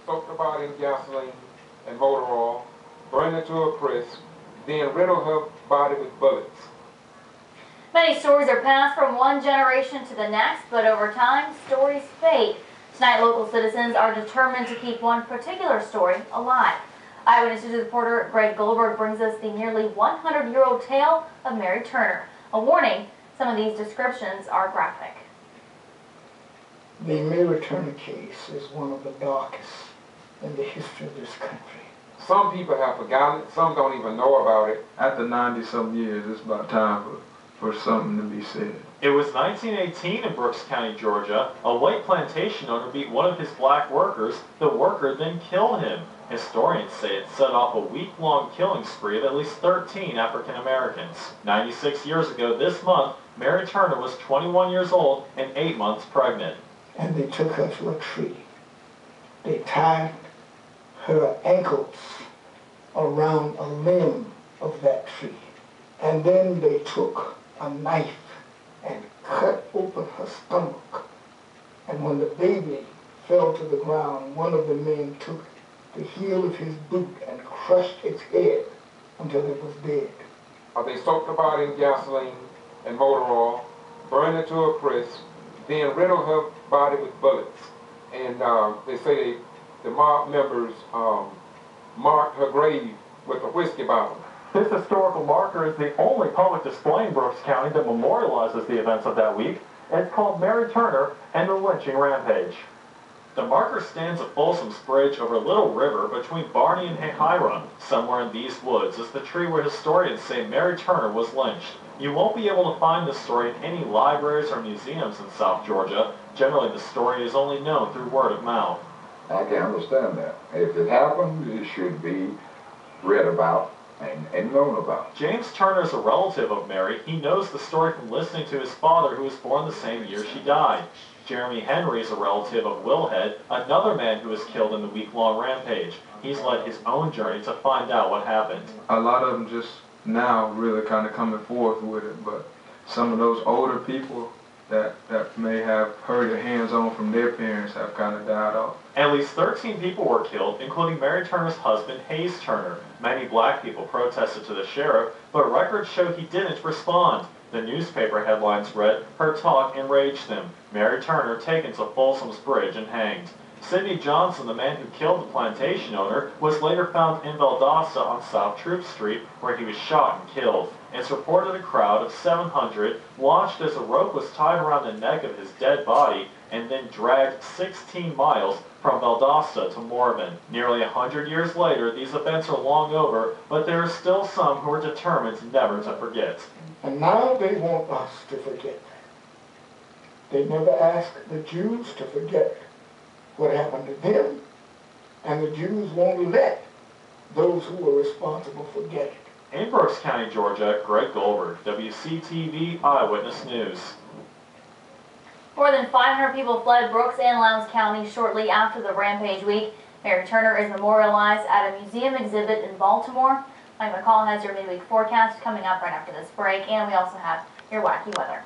Soaked the body in gasoline and motor oil, burned it to a crisp, then riddled her body with bullets. Many stories are passed from one generation to the next, but over time, stories fade. Tonight, local citizens are determined to keep one particular story alive. Eyewitness News reporter Greg Goldberg brings us the nearly 100-year-old tale of Mary Turner. A warning, some of these descriptions are graphic. The Mary Turner case is one of the darkest in the history of this country. Some people have forgotten it, some don't even know about it. After 90-some years, it's about time for something to be said. It was 1918 in Brooks County, Georgia. A white plantation owner beat one of his black workers. The worker then killed him. Historians say it set off a week-long killing spree of at least 13 African Americans. 96 years ago this month, Mary Turner was 21 years old and 8 months pregnant. And they took her to a tree. They tied her ankles around a limb of that tree. And then they took a knife and cut open her stomach. And when the baby fell to the ground, one of the men took the heel of his boot and crushed its head until it was dead. They soaked the body in gasoline and motor oil, burned it to a crisp, then riddled her body with bullets. And they say the mob members marked her grave with a whiskey bottle. This historical marker is the only public display in Brooks County that memorializes the events of that week. It's called Mary Turner and the Lynching Rampage. The marker stands at Folsom's Bridge over Little River between Barney and Hahira. Somewhere in these woods is the tree where historians say Mary Turner was lynched. You won't be able to find this story in any libraries or museums in South Georgia. Generally, the story is only known through word of mouth. I can understand that. If it happened, it should be read about and known about. James Turner is a relative of Mary. He knows the story from listening to his father, who was born the same year she died. Jeremy Henry is a relative of Willhead, another man who was killed in the week-long rampage. He's led his own journey to find out what happened. A lot of them just now really kind of coming forth with it, but some of those older people that may have heard it hands-on from their parents have kind of died off. At least 13 people were killed, including Mary Turner's husband, Hayes Turner. Many black people protested to the sheriff, but records show he didn't respond. The newspaper headlines read, "Her talk enraged them. Mary Turner taken to Folsom's Bridge and hanged." Sidney Johnson, the man who killed the plantation owner, was later found in Valdosta on South Troop Street, where he was shot and killed. It's reported a crowd of 700 watched as a rope was tied around the neck of his dead body and then dragged 16 miles from Valdosta to Morven. Nearly 100 years later, these events are long over, but there are still some who are determined never to forget. And now they want us to forget. They never asked the Jews to forget what happened to them, and the Jews won't let those who were responsible forget it. In Brooks County, Georgia, Greg Goldberg, WCTV Eyewitness News. More than 500 people fled Brooks and Lowndes County shortly after the Rampage Week. Mary Turner is memorialized at a museum exhibit in Baltimore. Mike McCall has your midweek forecast coming up right after this break, and we also have your wacky weather.